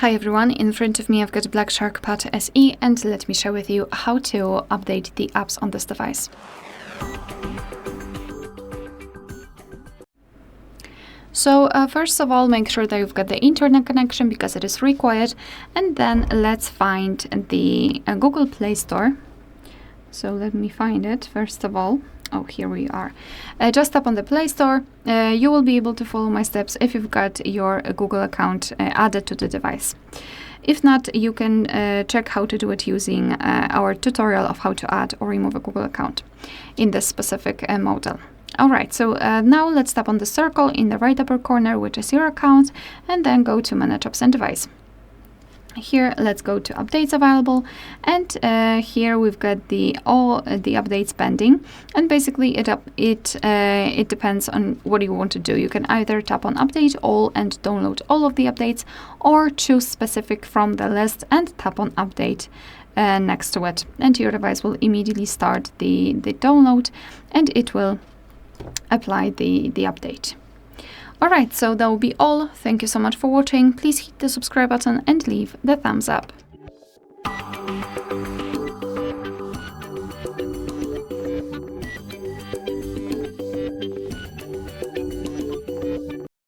Hi everyone, in front of me I've got Black Shark Pad SE, and let me share with you how to update the apps on this device. So first of all, make sure that you've got the internet connection because it is required, and then let's find the Google Play Store. So let me find it first of all. Oh, here we are. Just tap on the Play Store. You will be able to follow my steps if you've got your Google account added to the device. If not, you can check how to do it using our tutorial of how to add or remove a Google account in this specific model. Alright, so now let's tap on the circle in the right upper corner, which is your account, and then go to Manage Apps and Device. Here, let's go to updates available, and here we've got all the updates pending, and basically it depends on what you want to do. You can either tap on update all and download all of the updates, or choose specific from the list and tap on update next to it, and your device will immediately start the download, and it will apply the update. Alright, so that will be all. Thank you so much for watching. Please hit the subscribe button and leave the thumbs up.